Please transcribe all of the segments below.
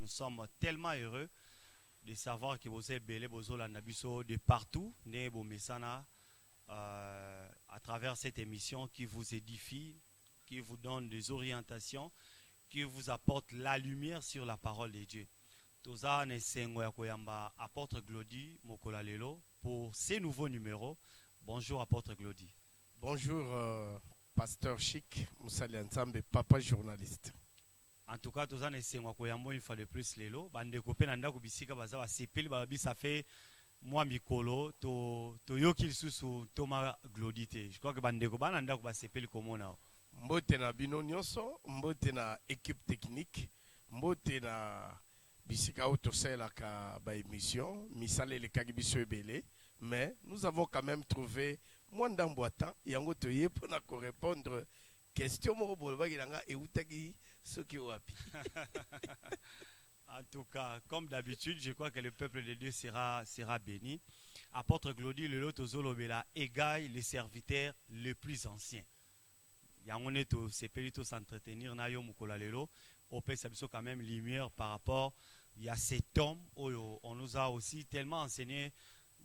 Nous sommes tellement heureux de savoir que vous êtes belé bozola nabiso de partout, né bomesana, à travers cette émission qui vous édifie, qui vous donne des orientations, qui vous apporte la lumière sur la parole de Dieu. Toza Nesengo Yakoyamba, apôtre Glody Mokola Lelo, pour ces nouveaux numéros. Bonjour apôtre Glody. Bonjour pasteur Chic, Moussali Nzambe, papa journaliste. En tout cas, Toza Nesengo Yakoyamba, une fois de plus Lelo. Bande kopé nanda kubisika baza sepeli babi, ça fait moi mikolo to yokil susu Thomas Glody te. Je crois que bande kopé nanda kuba sepeli komona. Mbote na bino nyonso, mbote na équipe technique, mbote na bisika autosela ka ba émission, misale le kagibiso ebele, mais nous avons quand même trouvé moins d'emboîtant yango toye pour na répondre question mo bolba gilanga e utagi soki wapi. En tout cas, comme d'habitude, je crois que le peuple de Dieu sera béni. Apôtre Glody le lot ozolobela égaye les serviteurs les plus anciens. Yangoné to sepeli to s'entretenir na yo mukola lelo. On peut s'abiso quand même lumière par rapport il y a cet homme on nous a aussi tellement enseigné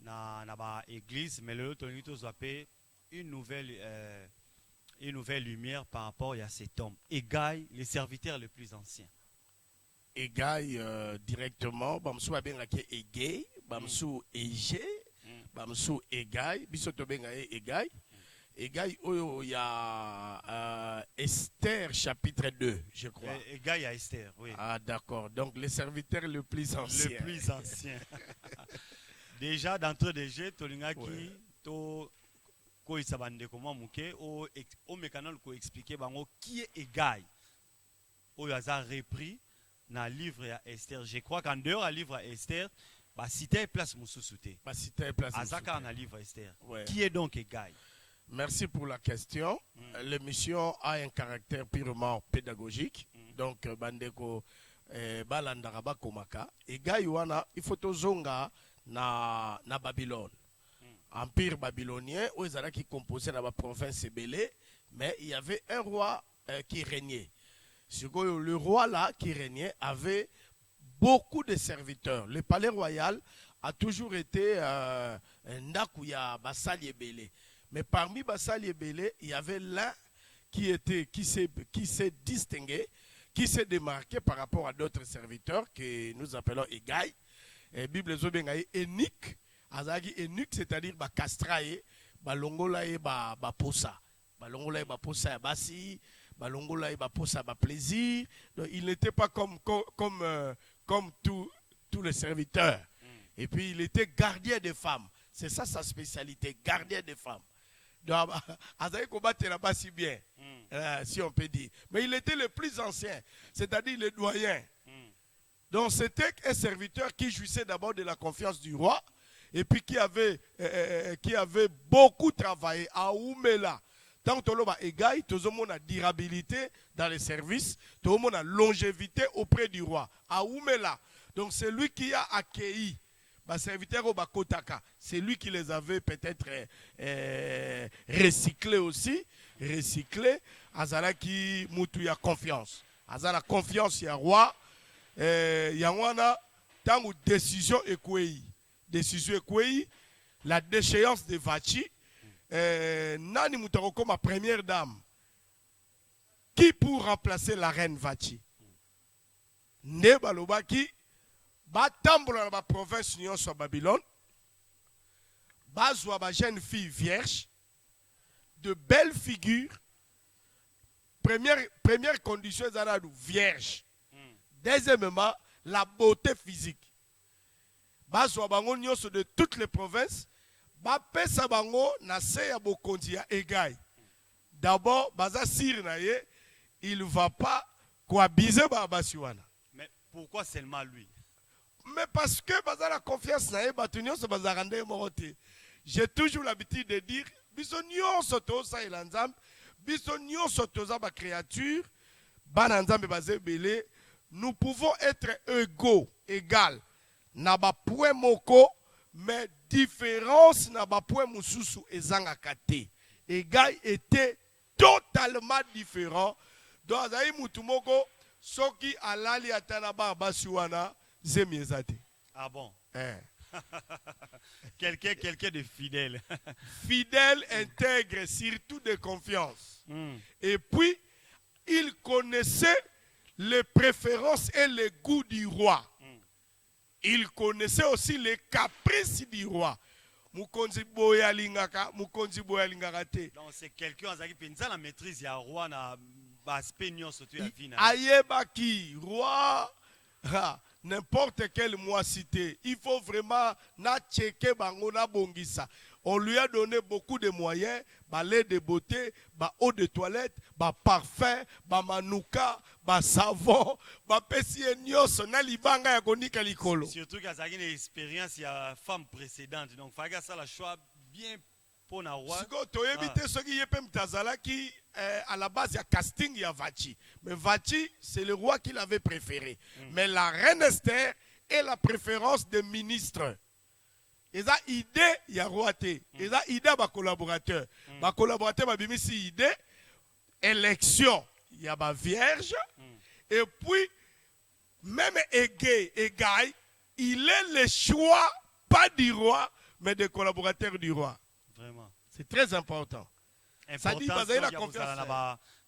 dans la église, mais le lot to zappé une nouvelle lumière par rapport à cet homme. Égaye les serviteurs les plus anciens. Égaye directement, bamsou abengaki égay, bamsou égé, bamsou égaye, biso to bengaye égaye. Égaye, il y a Esther chapitre 2, je crois. Égaye à Esther, oui. Ah, d'accord. Donc, les serviteurs les plus anciens. Les plus anciens. Déjà, d'entre des jeux, Tolingaki, to ko isabande comment mouké, au mécanol ko expliquer bango qui est Égaye. Au hasard repris dans le livre à Esther. Je crois qu'en dehors du livre à Esther, bah cité place Moussoussouté. Bah cité place Moussoussouté. Azaka dans le livre à Esther. Ouais. Qui est donc Égaye? Merci pour la question. L'émission a un caractère purement pédagogique. Donc, bandeko balandaraba komaka. Égaye wana, il faut tozonga na Babylone. Empire babylonien, où ils qui composait dans la province Bélé, mais il y avait un roi qui régnait. Le roi là qui régnait avait beaucoup de serviteurs. Le palais royal a toujours été un ndakuya basali Bélé. Mais parmi Bassali et Bélé, il y avait l'un qui s'est distingué, qui s'est démarqué par rapport à d'autres serviteurs que nous appelons Égaye. Et Bible Zobengaye Enik, Azagi Enik, c'est-à-dire Kastraye, Balongolaye Baposa. Balongolaye Baposa Basi, Balongolaye Baposa Plaisir. Donc il n'était pas comme tous les serviteurs. Et puis il était gardien des femmes. C'est ça sa spécialité, gardien des femmes. Donc, pas si bien, si on peut dire. Mais il était le plus ancien, c'est-à-dire le doyen. Donc c'était un serviteur qui jouissait d'abord de la confiance du roi et puis qui avait beaucoup travaillé à Oumela. Tant que l'on a égaye, tout le monde a durabilité dans les services, tout le monde a longévité auprès du roi. À Oumela. Donc c'est lui qui a accueilli. Serviteur au Bakotaka, c'est lui qui les avait peut-être recyclés aussi. Recyclés. Azala qui moutou ya confiance. Azala confiance ya roi. Yangwana, tant ou décision écouée. Décision écouée. La déchéance de Vachi. Nani moutaro comme ma première dame. Qui pour remplacer la reine Vachi? Ne balobaki. Batambola dans la province nyonso Babylone, bazwa ba jeune fille vierge, de belles figures. Première condition c'est vierge. Deuxièmement, la beauté physique. Bazwa bango nyonso de toutes les provinces, ba pesa bango na se ya bokonzi ya Égaye. D'abord, baza sir na ye, il va pas coabiser ba basiwana. Mais pourquoi seulement lui? Mais parce que la confiance j'ai toujours l'habitude de dire bisonnion soto sa elanzam bisonnion soto za ba créature bananzambe bazé belé, nous pouvons être égaux égal na ba point moko mais différence na ba point mususu ezanga kate. Égal était totalement différent. Donc azayi mutu moko soki alali atana ba basiwana zemiezate. Ah bon? Eh. Quelqu'un de fidèle. Fidèle, intègre, surtout de confiance. Et puis, il connaissait les préférences et les goûts du roi. Il connaissait aussi les caprices du roi. Mukonzi boya lingaka, mukonzi boya lingaka te. Donc c'est quelqu'un qui a la maîtrise du roi na aspect surtout la vie. Ayebaki, roi, n'importe quel mois cité, il faut vraiment na checker bangona bongisa. On lui a donné beaucoup de moyens, lait de beauté, eau de toilette, parfum, manouka, savon, pesi nyos na libanga ya konika likolo. Surtout qu'il y a une expérience il y a femme précédente. Donc il faut ça la choix bien pour na roi. Siko to éviter ce qui yepem tazala qui à la base il y a casting il y a Vachi. Mais Vachi c'est le roi qu'il avait préféré. Mais la reine Esther est la préférence des ministres. Ils ont idée, il y a roi. Ils ont idée à collaborateur. Ma collaborateur m'a mis si idée. Élection, il y a ma vierge. Et puis, même Égay, il est le choix, pas du roi, mais des collaborateurs du roi. Vraiment. C'est très important. Ça dit, la confiance.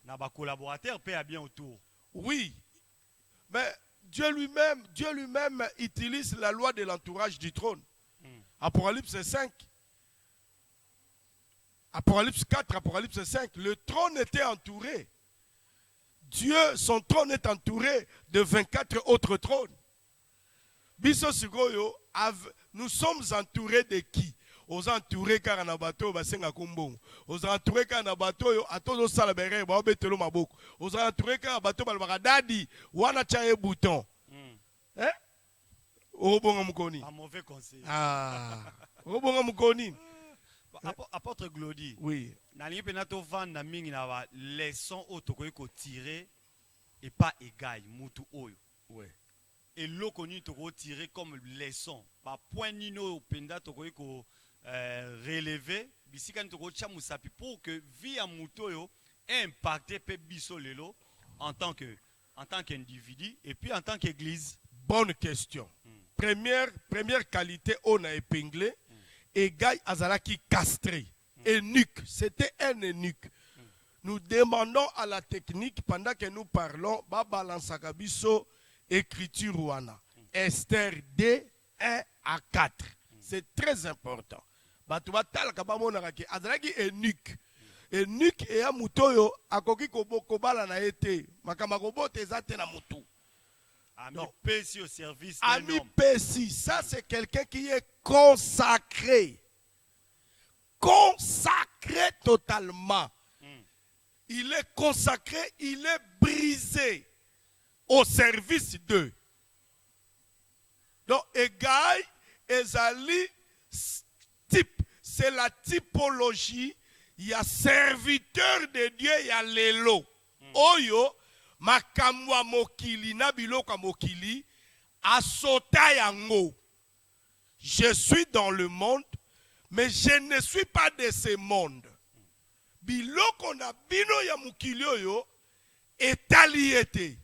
N'a collaborateur paie bien autour. Oui. Mais Dieu lui-même utilise la loi de l'entourage du trône. Apocalypse 5. Apocalypse 4, Apocalypse 5. Le trône était entouré. Dieu, son trône est entouré de 24 autres trônes. Biso Sugoyo, nous sommes entourés de qui? Aux entourés car na bateau basenga kumbongo. Aux entourés car na bateau yo atozo salabere ba obetelo maboko. Aux entourés car na bateau balbaka dadi wana chaye bouton. Hein? Un mauvais conseil. Apôtre Glody. Oui. Nali penato vanda mingi na leçon otokoyi ko tirer et pas égal mutu oyo. Oui. Et l'eau connu toko tirer comme leçon. Ba point nino penda tokoyi ko relever bisika toko chamusapi pour que vie à mutu oyo impacté pe biso lelo en tant qu'individu et puis en tant qu'église. Bonne question. Première qualité, on a épinglé. Égay Azalaki castré. Eunuque. C'était un eunuque. Nous demandons à la technique, pendant que nous parlons, Babalansakabiso, écriture Wana. Esther 2, 1 à 4. C'est très important. Azalaki eunuque. Eunuque et Amutoyo, Akoki Kobala na été. Makamakobo Tezate na Mutu. Ami Pessi au service d'un Ami homme. Pessi, ça c'est quelqu'un qui est consacré. Consacré totalement. Il est consacré, il est brisé au service d'eux. Donc, Égay, Ezali, type, c'est la typologie. Il y a serviteur de Dieu, il y a l'élo. Oyo, makamwa mokili na biloko mokili asota yango. Je suis dans le monde, mais je ne suis pas de ce monde. Biloko na bino ya mokili oyo etali ete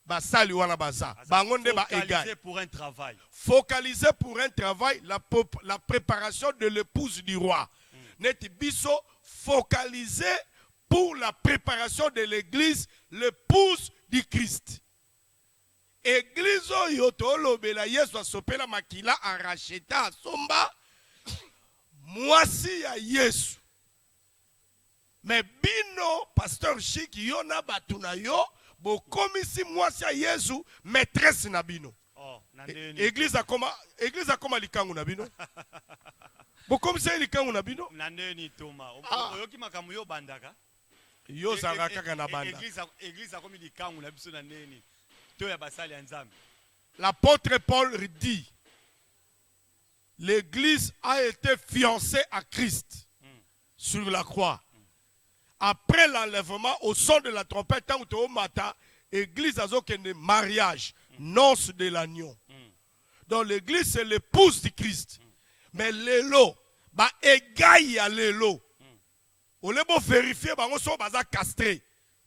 basali wana baza bangonde ba égal pour un travail. Focalisé pour un travail, la préparation de l'épouse du roi. Neti biso focalisé pour la préparation de l'église, l'épouse du Christ. Église oyo tolobela Yesu asopela makila aracheta asomba mwasi ya Yesu. Mais bino pasteur Chic yona batuna yo bokomisi mwasi ya Yesu maîtresse na bino. Église a koma likangu na bino. Bokomisi likangu na bino. Nandeni Thomas. Oyoki makamu yo bandaka. Yo zanga kaka na banda. Église a commis des kangu na biso na neni. To ya basali ya nzambe. L'apôtre Paul dit, l'église a été fiancée à Christ sur la croix. Après l'enlèvement, au son de la trompette, tant que matin, l'église a un mariage, noces de l'agneau. Donc l'église c'est l'épouse du Christ. Mais l'élo, égal à l'élo. On les vérifier, on sont castrés.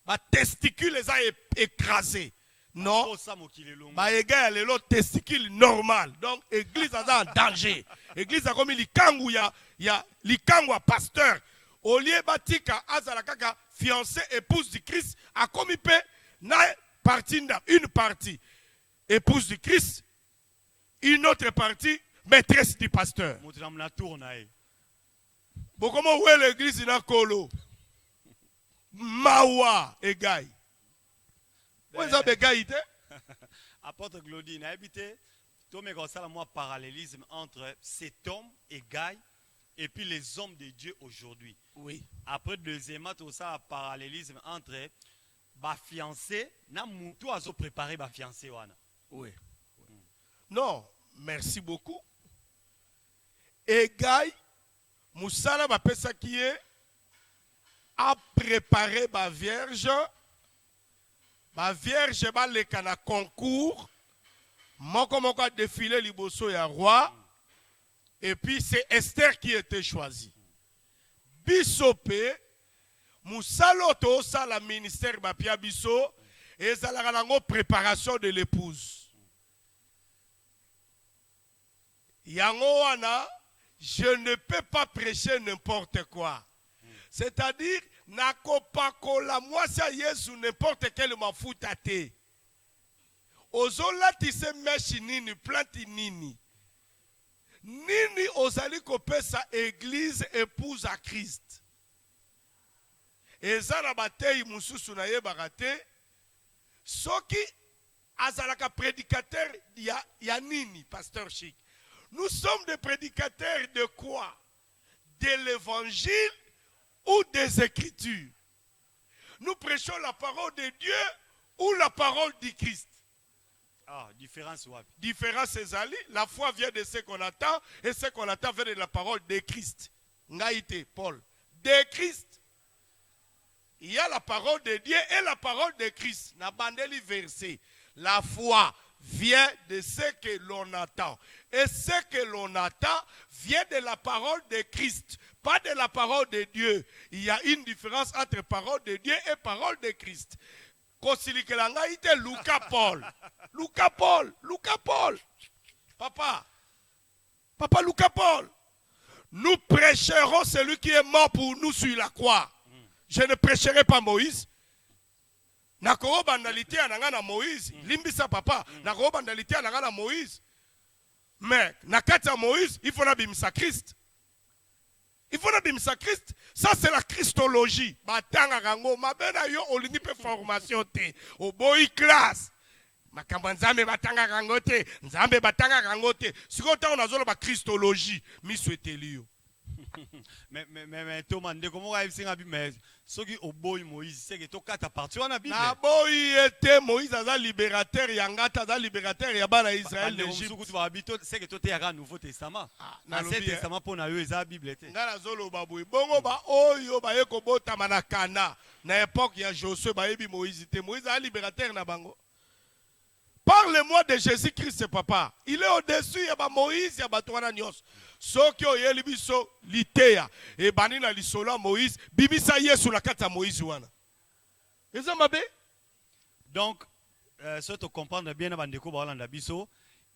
ba testicule eza écrasé. Non. Oh, ça, mokili longo. Ba ega ya lelo testicule normal. Donc église aza en danger. Église a comme likangu ya likangu pasteur. Au lieu batika azala kaka fiancé épouse du Christ a comme pe na partie une partie épouse du Christ, une autre partie maîtresse du pasteur. Moutram tourne. Bon, comment où est l'église na kolo? Mawa egai. Où est-ce que Apôtre Glody, n'a habité. Tout me concerne moi parallélisme entre cet homme Egaï et puis les hommes de Dieu aujourd'hui. Oui. Après deuxièmement, tout ça parallélisme entre ma fiancée, na moutou a préparé ma fiancée wana. Oui. Non, merci beaucoup. Egaï, Moussala va pesa qui est a préparé ma vierge. Ma vierge va le kana concours. Moko a défilé liboso ya roi. Et puis c'est Esther qui était choisie. Bisopé, Moussaloto, ça la ministère Bapia Biso, et ça la préparation de l'épouse. Yangoana, je ne peux pas prêcher n'importe quoi. C'est-à-dire, nakopakola moi ça Yesu n'importe quel mafuta te. Ozola tise meshi nini, planti nini. Nini ozali kopesa église épouse à Christ. Eza na batei mususu na yebaka te. Soki azalaka prédicateur ya nini, pasteur Chic. Nous sommes des prédicateurs de quoi? De l'évangile ou des écritures. Nous prêchons la parole de Dieu ou la parole du Christ. Ah, différence wapi? Différence ezali, la foi vient de ce qu'on attend et ce qu'on attend vient de la parole de Christ. Ngaïté, Paul. De Christ. Il y a la parole de Dieu et la parole de Christ. Nabandeli verset. La foi vient de ce que l'on attend. Et ce que l'on attend vient de la parole de Christ, pas de la parole de Dieu. Il y a une différence entre parole de Dieu et parole de Christ. Luca Paul. Luca Paul. Luca Paul. Papa. Papa Luca Paul. Nous prêcherons celui qui est mort pour nous sur la croix. Je ne prêcherai pas Moïse. Nakoro bandalité ananga Moïse. Limbisa papa. Nakoro bandalité ananga Moïse. Mais nakata Moïse, il faut nabimisa Christ. Il faut nabimisa Christ. Ça c'est la christologie. Batanga rango mabena yo olingi pe formation te. Oboyi classe. Makambo nzambe batanga rango te. Nzambe batanga rango te. Sikota on azolo ba christologie. Mi souhaiteli yo. Mais Thomas, comment on va essayer de mais ce qui au boy Moïse, c'est que tu as parti en Bible. Na boy était Moïse a libérateur, Yangata a libérateur, Yabana Israël d'Égypte. C'est que tu es à Nouveau Testament. Ancien Testament pour nous la Bible. Ngala zolo baboui. Bongo ba oyo ba yeko bota manakana. Na époque ya Josué ba yebi Moïse te. Moïse a libérateur na bango. Parle-moi de Jésus-Christ, papa. Il est au-dessus, il y a Moïse, il y a Batouana Nyos. Soki oye libiso litea e banina lisola Moïse bibisa Yesu la kata Moïse wana. Eza mabe? Donc ce to comprendre bien na bandeko ba Holanda biso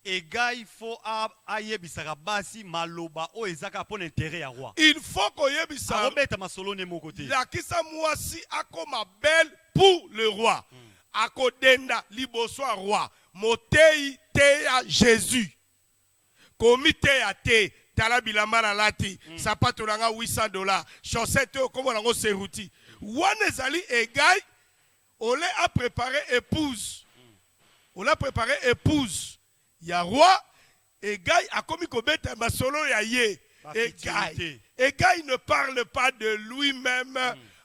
et gars il faut ayebisaka basi maloba o ezaka pour intérêt ya roi. Il faut koyebisa Robeta masolo ne mo côté. La kisa mwasi akoma belle pour le roi. Akodenda liboso roi. Motei teya Jésus. Komite ya te tala bilamba na lati sapato nanga $800 chaussette comme nango seruti wana ezali egai ole a préparé épouse ole a préparé épouse ya roi egai a komi kobeta masolo ya ye egai ne parle pas de lui-même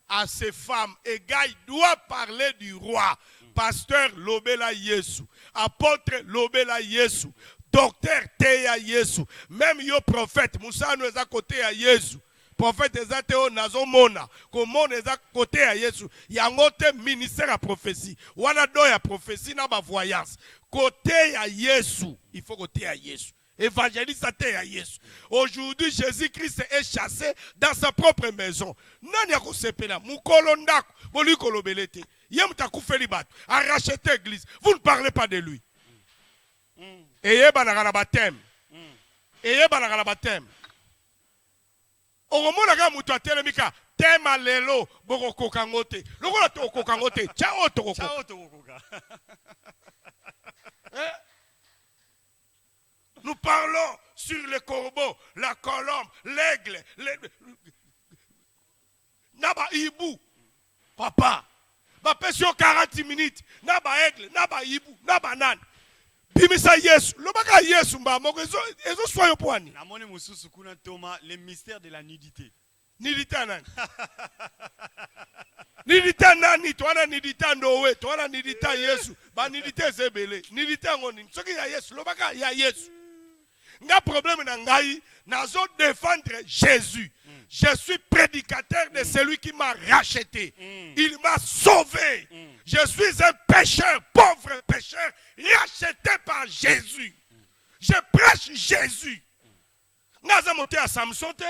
à ses femmes. Egai doit parler du roi. Pasteur lobela Yesu, apôtre lobela Yesu, docteur teya Yesu, même yo prophète Moussa nous a côté à Yesu. Prophète ezateo nazomona comment eza côté à Yesu. Yangote ministère à prophétie. Wana do ya prophétie na ba voyance. Côté à Yesu, il faut côté à Yesu. évangéliste te ya Yesu. Aujourd'hui, Jésus-Christ est chassé dans sa propre maison. Nani akosepela mukolo ndako boli kolobele te. Yem takufeli bato a racheté l'église. Vous ne parlez pas de lui. Ayez banaka na baptême. Ayez banaka na baptême. Oromona ka mutu atelemika tema lelo boko kokangote. Lokola to kokangote. Ciao to kokoka. Ciao to kokoka. Nous parlons sur le corbeau, la colombe, l'aigle, Naba Ibu. Papa, ma passion 40 minutes. Naba aigle, Naba Ibu, Naba nan. Bimisa Yesu. Lobaka Yesu mba moko ezo soyo poani. Namoni mususu kuna Thomas le mystère de la nudité. Nidita nani? Nidita nani? Toana nidita ndowe, toana nidita Yesu. Ba nidita zebele. Nidita ngoni. Soki ya Yesu, lobaka ya Yesu. Nga problème na ngai, nazo défendre Jésus. Je suis prédicateur de celui qui m'a racheté. Il m'a sauvé. Je suis un pécheur, pauvre pécheur, racheté par Jésus. Je prêche Jésus. Naza monté à Samson te.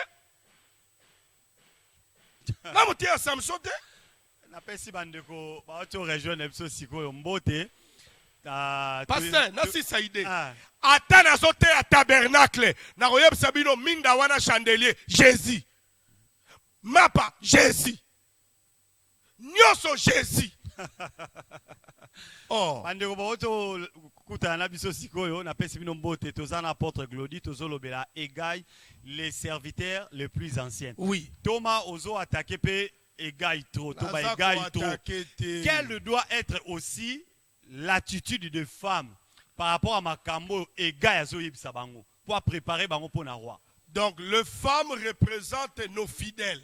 Na monté à Samson te. Napesi bandeko ba oto rejoindre biso sikoyo mbote. Pasteur, nasi saide. Ata nazote à tabernacle. Na royeb sabino minda wana chandelier. Jésus. Mapa Jésus. Nyoso Jésus. Oh. Bandeko ba oto kutana na biso sikoyo napesi bino mbote tozana apôtre Glody tozolobela Egaï les serviteurs les plus anciens. Oui. Thomas ozo attaqué pe Egaï trop. Thomas Egaï trop. Quelle doit être aussi l'attitude de femme par rapport à Makambo Egaï azo yebisa bango pour préparer bango pour na roi. Donc les femmes représentent nos fidèles.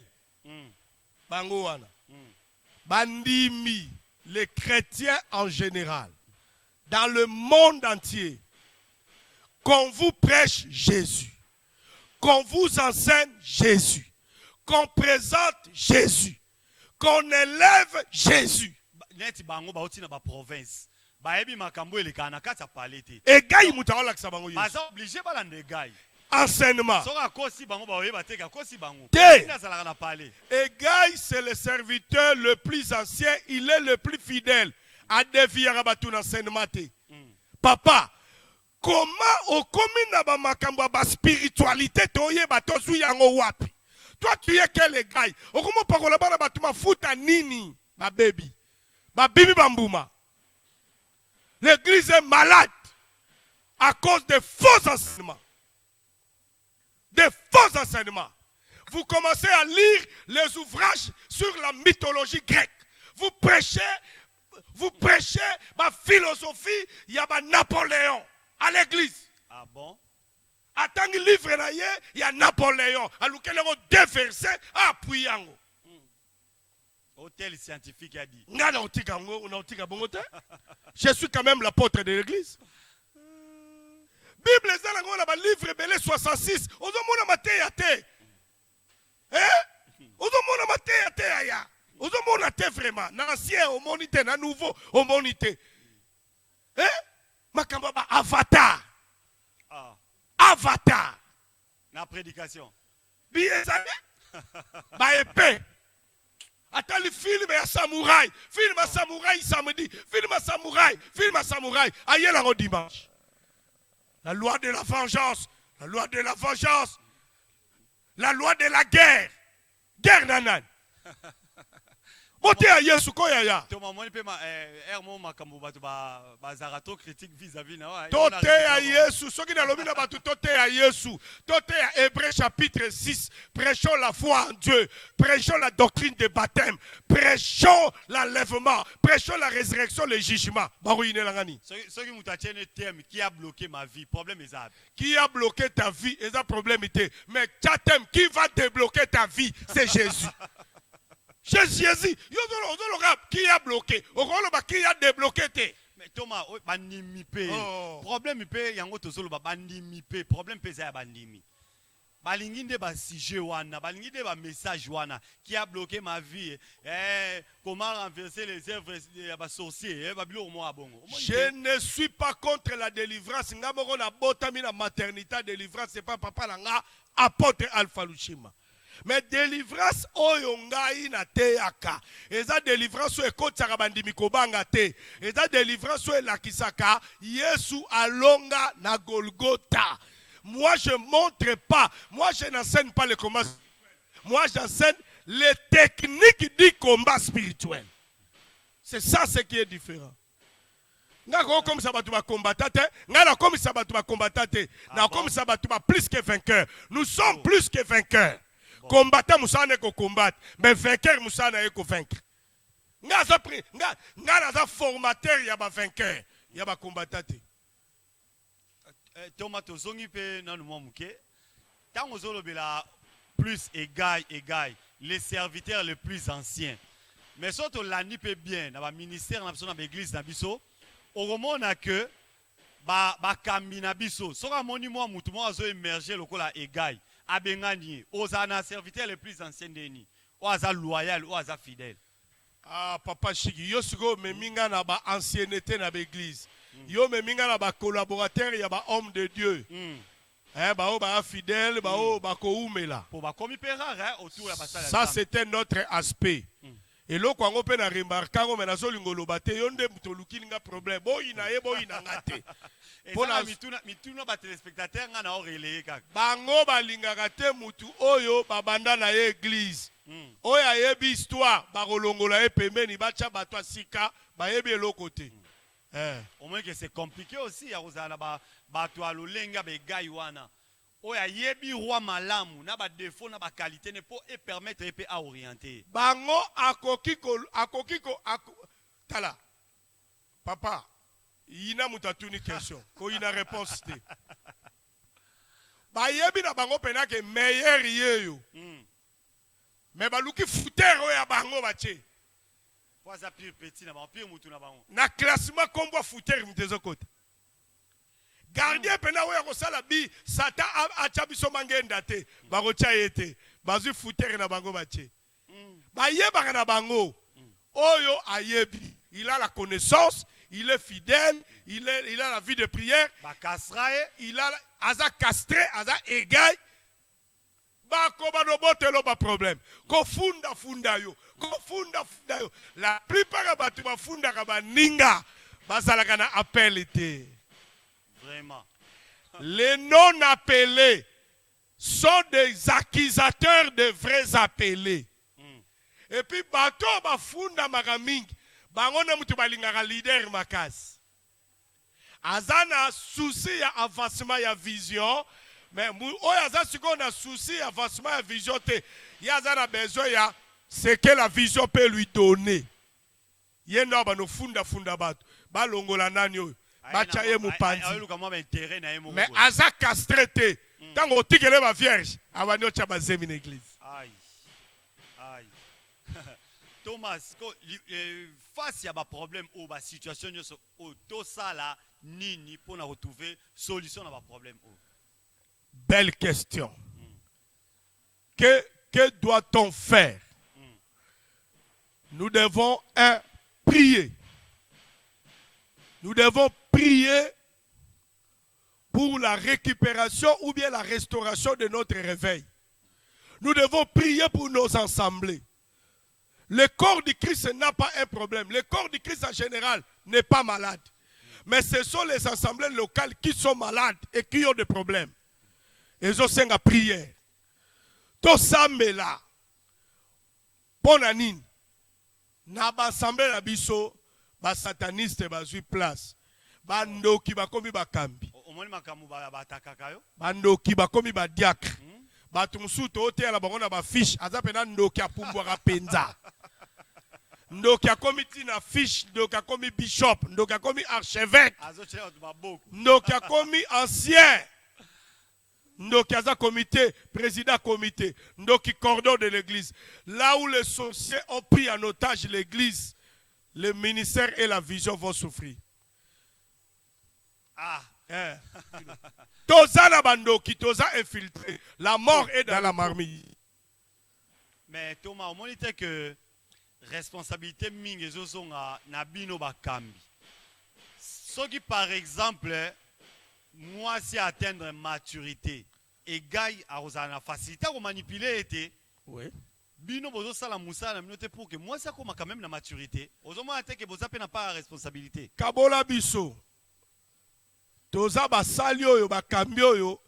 Bango wana. Bandimi, les chrétiens en général, dans le monde entier, qu'on vous prêche Jésus, qu'on vous enseigne Jésus, qu'on présente Jésus, qu'on élève Jésus. Net bango ba oti na ba province. Ba ebi makambo eleka na kati ya palete. Egaï mutaola kisabango Yesu. Baza obligé ba lande Egaï. Enseignement. Egaï, c'est le serviteur le plus ancien, il est le plus fidèle. À dévier enseignement. Papa, comment au commun makambo ba spiritualité toye batozu yango wapi? Toi tu es quel Egaï? Au comment parola bana batuma futa nini? Ma baby. Ma bibi bambuma. L'église est malade à cause des faux enseignements. Des faux enseignements. Vous commencez à lire les ouvrages sur la mythologie grecque. Vous prêchez ma philosophie, il y a Napoléon à l'église. Ah bon? Attends le livre, il y a Napoléon. À l'auquel on déversé, appuie. Hôtel scientifique a dit. Je suis quand même l'apôtre de l'église. Bible ezala ngona ba livre belé 66 ozomona mateya te. Ozomona mateya te aya. Ozomona te vraiment na ancien omoni te na nouveau omoni te. Makamba ba avatar. Ah. Avatar. Na prédication. Biezane. Ba épée. Attends film ya samouraï. Film à samouraï samedi. Film à samouraï. Aïe la dimanche. La loi de la vengeance. La loi de la vengeance. La loi de la guerre. Guerre nanan. Moté à Yesu koyaya. Thomas moni pe ermo makambo batu ba zarato critique vis-à-vis na. Toté à Yesu, soki na lobi na batu toté à Yesu. Toté à Hébreux chapitre 6, prêchons la foi en Dieu, prêchons la doctrine des baptêmes, prêchons l'enlèvement, prêchons la résurrection, le jugement. Barouine langani. Soki mutachene thème qui a bloqué ma vie, problème est ça. Qui a bloqué ta vie, est un problème était. Mais thème qui va débloquer ta vie, c'est Jésus. Jésus, qui a bloqué? Qui a débloqué? Mais Thomas, bandimi pe. Problème pe yango tozolo ba bandimi pe. Problème pe za bandimi. balingi nde ba sujet wana, balingi nde ba message wana qui a bloqué ma vie. Comment renverser les œuvres des sorciers, babilo mo abongo. Je ne suis pas contre la délivrance. Nga moko na botami na maternité délivrance, c'est pas papa nanga apôtre Alpha Lushima. Mais délivrance oyo ngai na teyaka. Eza délivrance oyo ekotsaka bandimi kobanga te. Eza délivrance oyo elakisaka Yesu alonga na Golgotha. Moi je montre pas, moi je n'enseigne pas le combat spirituel. Moi j'enseigne les techniques du combat spirituel. C'est ça ce qui est différent. Nga comme ça battu ba combattate, nga comme ça battu ba combattate, na comme ça battu ba plus que vainqueur. Nous sommes plus que vainqueurs. Combattant musane ko combattre, mais vainqueur musane ko vaincre. Nga za pri, nga za formateur ya ba vainqueur, ya ba combattate. Thomas tozongi pe nanu mwa muke. Tango zolobela plus égal, les serviteurs les plus anciens. Mais surtout l'année peut bien dans le ministère dans l'église na biso, au moment que ba kambi na biso, soka moni moi mutu mo azo émerger lokola égal. Abengani, ozana serviteur les plus anciens deni, oza loyal, oza fidèle. Ah papa Chigi, yo sigo me minga na ba ancienneté na l'église. Yo me minga na ba collaborateur ya ba homme de Dieu. Ba o ba fidèle, ba o ba ko umela. Pour ba komi pera autour ya basala. Ça c'était notre aspect. Et là quand on peut na remarquer on na zo lingolo bate yo nde mutoluki nga problème. Bo ina ye bo ina ngate. Pona mituna ba téléspectateur nga na oreleye kaka. Bango balingaka te mutu oyo babanda na ye église. Oya yebi histoire ba kolongola ye pembeni bacha bato asika ba yebi eloko te. Au moins que c'est compliqué aussi ya kozala ba bato alolenga be gai wana. Oya yebi roi malamu na ba défaut na ba qualité ne pour et permettre et à orienter. Bango akokiko tala. Papa, ina mutatuni question. Ko ina réponse te. Ba yebi na bango pena ke meilleur yeyo. Mais baluki fouter oya bango bache. Poza pire petit na bango, pire mutu na bango. Na classement kombo fouter mtezo kote. Gardien pena oya kosala bi sata acha biso mangenda te. Bako cha yete. Bazu fouter na bango bache. Ba yeba na bango. Oyo ayebi. Il a la connaissance, il est fidèle, il a la vie de prière. Ba kasrae, il a aza castré, aza égal. Ba koba no botelo ba problème. Ko funda yo. La plupart batu ba funda ka ba ninga. Bazalaka na appel été. Vraiment. Les non appelés sont des accusateurs de vrais appelés. Et puis bato ba funda makaming. Bango na mutu balingaka leader makasi. Azana souci ya avancement ya vision. Mais oya aza siko na souci ya avancement ya vision te. Ya azana besoin ya ce que la vision peut lui donner. Yenda ba no funda bato. Ba longola nani oyo. Ba chaye mupanzi. Mais aza castré te. Tango otikele ba vierge. Abani ocha ba zemi na église. Aïe. Thomas, face à un problème ou à situation, tout ça là, ni pour retrouver solution à un problème. Belle question. Que doit-on faire? Nous devons prier. Nous devons prier pour la récupération ou bien la restauration de notre réveil. Nous devons prier pour nos assemblées. Le corps du Christ n'a pas un problème. Le corps du Christ en général n'est pas malade. Mais ce sont les assemblées locales qui sont malades et qui ont des problèmes. Ils ont cinq prière. Tout ça mais là. Bonanine. Na ba assemblée na biso ba sataniste ba zui place. Ba ndoki ba komi ba kambi. Omoni makamu ba batakaka yo. Ba ndoki ba komi ba diacre. Ba tumusuto ote la bango na ba fiche azapena ndoki apumbwa penza. Ndoki akomi tina fiche, ndoki akomi bishop, ndoki akomi archevêque. Ndoki akomi ancien. Ndoki aza comité, président comité, ndoki cordon de l'église. Là où les sorciers ont pris en otage l'église, le ministère et la vision vont souffrir. Toza na bandoki, toza infiltré. La mort est dans la marmite. Mais Thomas, au moins, il que responsabilité mingi ezozonga na bino bakambi. Soki par exemple, moi si atteindre maturité, et gagne à la facilité à manipuler été. Oui. Bino bozo sala musala na minote pour que moi ça comme quand même la maturité. Ozomo ate que boza pe na pas la responsabilité. Kabola biso. Toza basali oyo bakambi oyo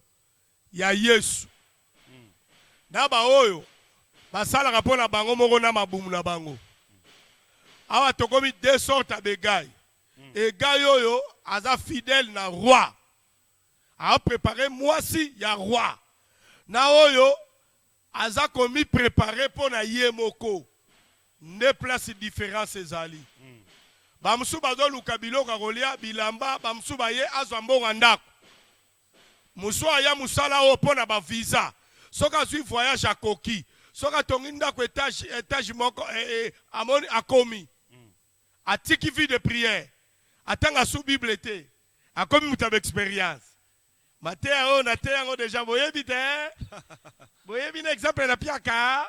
ya Yesu. Na ba oyo basala rapona bango moko na mabumu na bango. Awa tokomi deux sortes de gars. Et gars oyo aza fidèle na roi. A préparé moi si ya roi. Na oyo aza komi préparé pour na yemoko. Ne place différence ezali. Bamsu bazo lukabilo karolia bilamba bamsu baye azambo ndako. Musu aya musala o pona ba visa. Soka zui voyage à Koki. Soka tonginda ko étage moko amoni akomi. Atiki vie de prière. Atanga sous Bible été. Akomi muta expérience. Matéo na téango déjà boye bité. Boye bin exemple na piaka.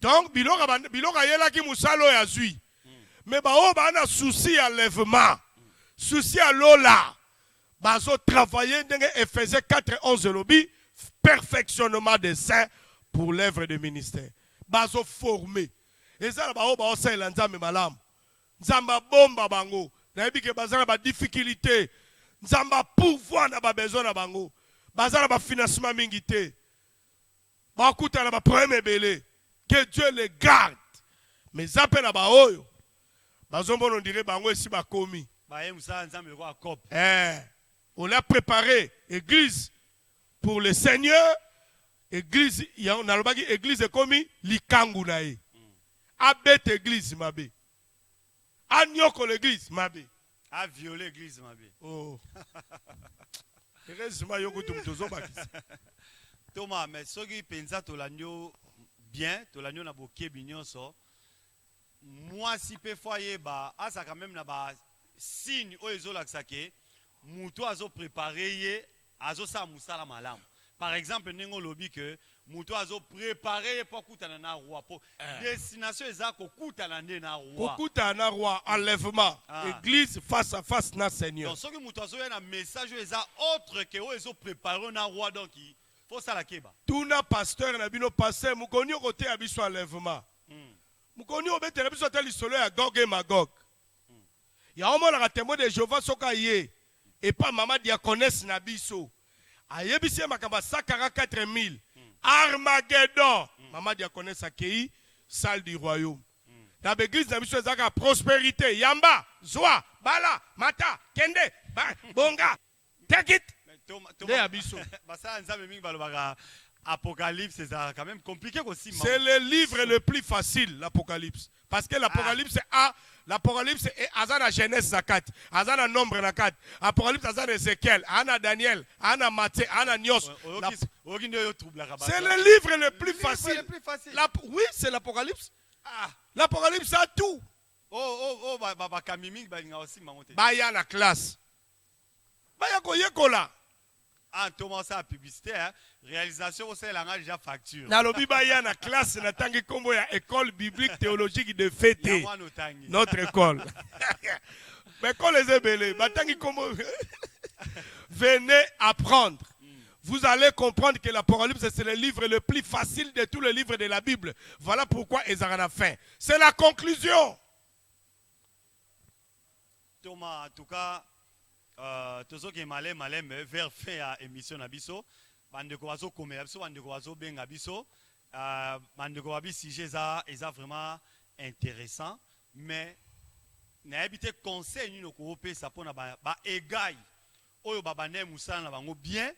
Donc biloka yela ki musalo ya zui. Mais ba o ba na souci à lèvement. Souci à lola. Bazo travailler dans Ephésiens 4:11 lobby perfectionnement des saints pour l'œuvre de ministère. Bazo formé. Et ça ba o ba o sa nzambe malamu. Nzamba bomba bango. Na yebi ke bazana ba difficulté. Nzamba pouvoir na ba besoin na bango. Bazana ba financement mingi te. Ba kuta na ba problème belé. Que Dieu les garde. Mais zape na ba oyo. Bazombo on dirait bango esi ba komi. On l'a préparé église pour le Seigneur. Église, on a le église komi likangu na e. Abet église mabe. Anyoko l'église mabe. A violé l'église mabe. Oh. Heureusement yoko tumtozo bakisi. Thomas, mais soki penza tolanyo bien, tolanyo na boké binyonso. Moi si pe foyer ba asa quand même na ba signe o ezola ksake muto azo préparer azo sa musala malam. Par exemple nengo lobi que muto azo préparer pour kutana na roi pour destination ezako kutana na roi. Pour kutana roi enlèvement église face à face na Seigneur. Donc soki muto azo na message eza autre que o ezo préparer na roi donc il faut ça la keba. Tuna pasteur na bino pasteur mukoni côté abiso enlèvement. Mukoni obetela biso tali solo ya Gog et Magog. Ya omo la témoin de Jéhovah soka ye et pas maman diaconesse na biso. Ayebisi makamba 144 000 Armageddon. Maman diaconesse akei salle du royaume. Dans l'église na biso ezaka prospérité yamba zwa bala mata kende bonga take it. De abiso. Basa nzambe mingi balobaka Apocalypse, c'est quand même compliqué aussi. C'est le livre le plus facile, l'Apocalypse. Parce que l'Apocalypse est Azana Genèse Zakat, Azana Nombre Zakat, Apocalypse Azana Ézéchiel, Anna Daniel, Anna Matthieu, Anna Nios. C'est le livre le plus facile. Oui, c'est l'Apocalypse. L'Apocalypse a tout. Baya la classe. Baya koyekola. Ah, Thomas, ça publicité, hein? Réalisation, c'est la déjà facture. Dans le Bible, il y a une classe, il y a une école biblique théologique de fêter. Notre école. Mais quand les ébélés, venez apprendre. Vous allez comprendre que l'Apocalypse, c'est le livre le plus facile de tous les livres de la Bible. Voilà pourquoi ils en ont faim. C'est la conclusion. Thomas, en tout cas, tozo ke malem vers fin à émission na biso bandeko bazo komela biso bandeko bazo benga biso bandeko babi sujet eza vraiment intéressant mais na habité conseil ni ko opesa pona ba egai oyo babane musala na bango bien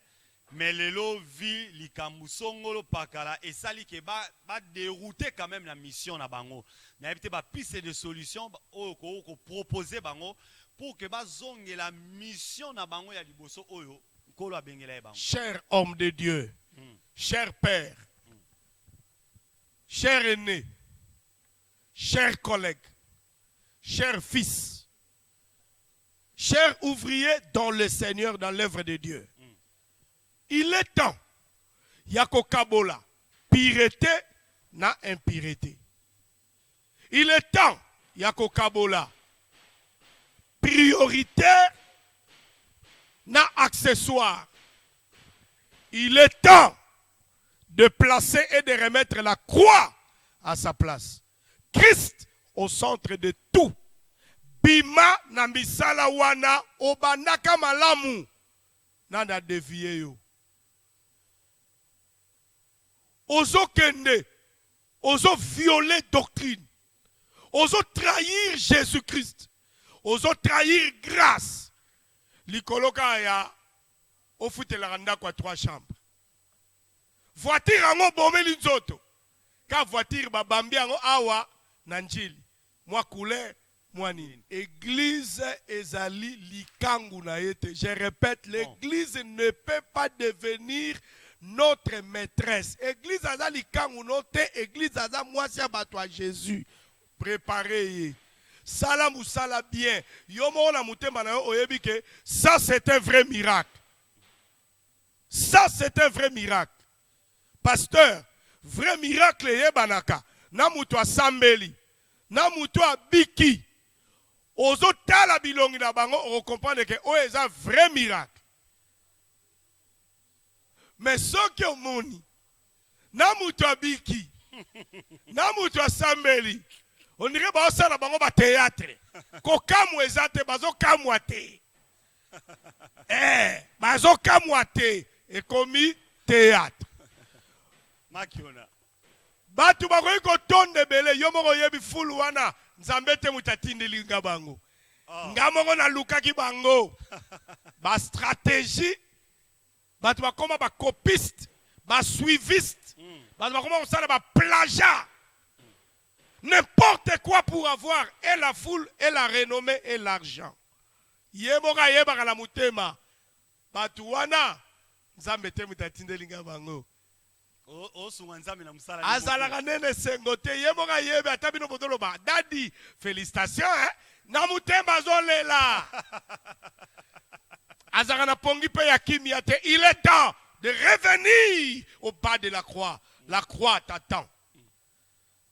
mais lelo vi likambu songolo pakala et sali ke ba dérouter quand même la mission na bango na habité ba piste de solution oyo ko proposer bango pour que bazonge la mission na bango ya liboso oyo kolo abengela bango. Cher homme de Dieu, cher père, cher aîné, cher collègue, cher fils, chers ouvriers dans le Seigneur, dans l'œuvre de Dieu, il est temps, yako kabola, pureté na impureté. Il est temps, yako kabola, prioritaire na accessoire. Il est temps de placer et de remettre la croix à sa place. Christ au centre de tout. Bima na misala wana obanaka malamu nanda dévié yo. Ozo kende, ozo violer doctrine, ozo trahir Jésus-Christ, ozo trahir grâce. Likoloka ya ofutela randa kwa 3 chambres. Voiture ango bomeli nzoto. Ka voiture babambi ango awa na njili. Mwa couleur, mwa nini. Église ezali likangu na yete. Je répète, l'église ne peut pas devenir notre maîtresse. Église aza likangu note, église aza mwasi ya bato a Jésus. Préparez. Salam ou sala bien. Yomo na mutema na yo oyebi ke ça c'est un vrai miracle. Ça c'est un vrai miracle. Pasteur, vrai miracle yebanaka. Na mutu asambeli. Na mutu abiki. Ozo tala bilongi na bango on comprendre que o eza vrai miracle. Mais ce que omoni na mutu abiki. Na mutu asambeli. On dirait ba osala bango ba théâtre. Ko kamwe ezate bazo kamwa te. Bazo kamwa te et commis théâtre. Makiona. Batu bakoyi kotonde bele yo moko yebi fulu wana nzambe te mutatindi linga bango. Nga moko na lukaki bango. Ba stratégie batu bakoma ba copiste, ba suiviste. Batu bakoma kosala ba plagiat. N'importe quoi pour avoir et la foule et la renommée et l'argent. Yemoka yebaka la mutema. Batu wana nzambe te mutatindi linga bango. Azalaka nene sengote yemoka yebe atabino bodolo ba dadi félicitations na mutemba zolela azalaka na pongi pe ya kimia te. Il est temps de revenir au bas de la croix. La croix t'attend.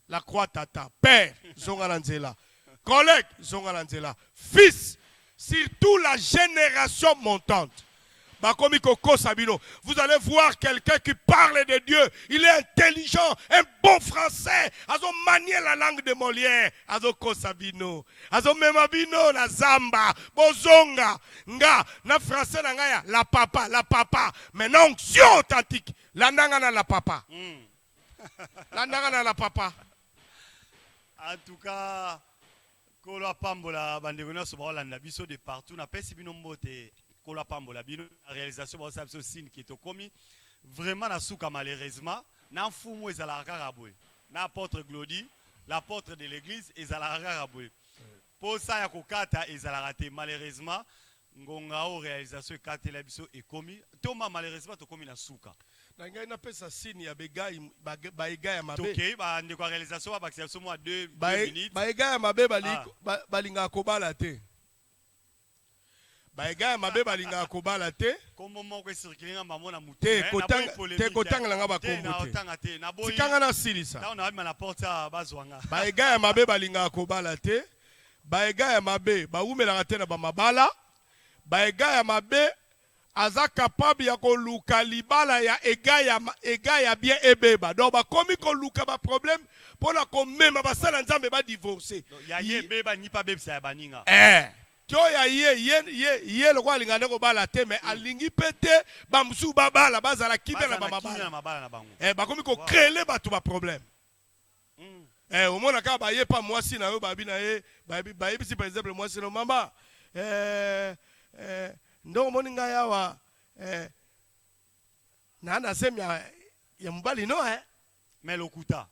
La croix t'attend. Père, zonga lanzela. Collègue, zonga lanzela. Fils, surtout la génération montante. Vous allez voir quelqu'un qui parle de Dieu. Il est intelligent, un bon français. Azo manier la langue de Molière. Azo kosabino. Azo memabino la zamba. Bozonga. Nga. Na français na ngaya. La papa. La papa. Mais non, onction authentique. La nangana la papa. La nangana la papa. En tout cas, Kolo Pambola, Bandegona, Sobalanda, Biso de partout. Na pesi bino mbote. La réalisation de ce signe qui est commis vraiment na souka malheureusement na fumu ezalaka raboué na apôtre Glody l'apôtre de l'église ezalaka raboué pour ça ya kokata ezalaka malheureusement ngonga o réalisation ekate la biso est commis toma malheureusement to commis na souka na ngai na pesa signe ya begai ba ega ya mabe OK ba ndeko réalisation ba bakisa mo 2 minutes ba ega ya mabe balinga kobala te. Baega mabe balinga kobala te. Comme moko circuler mamona mutu. Te kotanga nga bakombo te. Tikanga na silisa. Là on a même la porte à bazwanga. Baega mabe balinga kobala te. Baega mabe baumela te na ba mabala. Baega mabe aza capable ya koluka libala ya ega ya bien ebeba. Donc ba komi koluka ba problème pour la komema basala nzambe ba divorcer. Ya yebeba ni pa bebisa ya baninga. Toya ye le kwa lingane ko bala te mais alingi pete ba musu babala bazala kibe na mabala bakomi ko créer batu ba problème au mona ka ba ye pa mwasi na yo babi na ye ba yebisi par exemple mwasi no mama ndo moninga yawa na semya ya mbali no mais lokuta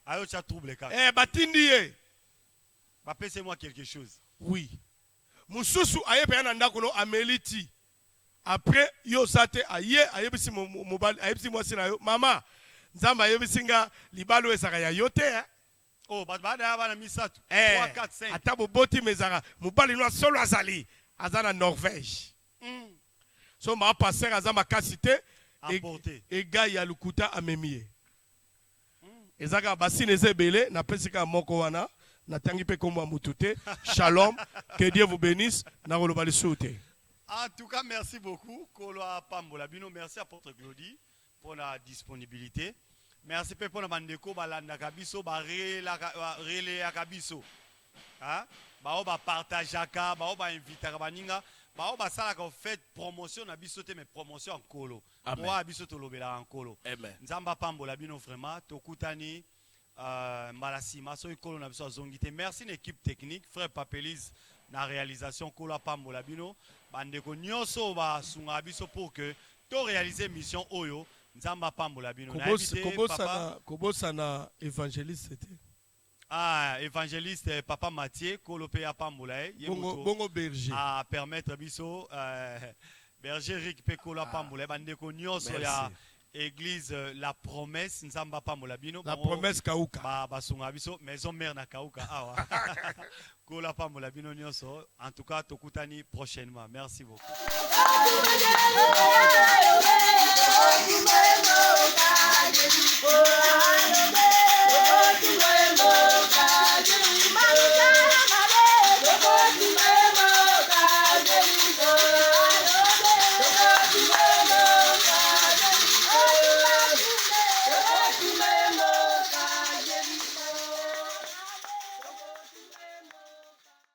ayo cha trouble ka batindi ye ba pese moi quelque chose oui. Mususu aye peyana ndako no ameliti. Après yo sate aye ayebisi mobali ayebisi mwasi na yo mama nzamba ayebisi nga libalo ezaka ya yote oh bada bana misatu 3 4 5 atabo boti mezaka mobali no solo azali aza na Norvège. So ma passer aza makasi te Emporté. egai ya lukuta amemie. Ezaka basine ezebele na pesika moko wana na tangi pe komwa mutute. Shalom, que Dieu vous bénisse na koloba lisute. En tout cas, merci beaucoup. Koloa Pambola Bino, merci à Porte Glody pour la disponibilité. Merci pour la bandeko balanda kabiso ba relé kabiso. Hein? Ba ba partageaka, ba ba inviter baninga, ba ba sala ka fait promotion na biso te mais promotion en kolo. Moi biso to lobela en kolo. Amen. Nzamba Pambola Bino vraiment tokutani Malasima so ikolo na biso zongité. Merci l'équipe technique, frère Papelis na réalisation Kolo Pambola Bino. Bandeko nyonso ba sunga biso pour que to réaliser mission oyo Nzamba Pambola Bino. Kobosa na évangéliste c'était. Ah, évangéliste Papa Mathieu Kolo pe ya Pambola Bongo berger. à permettre biso berger Rick pe Kolo Pambola bandeko nyonso ya Église La Promesse Nzamba Pambola Bino. La Promesse Kauka. Ba sunga biso maison mère na Kauka awa. Kola Pambola Bino nyonso. En tout cas tokutani prochainement. Merci beaucoup.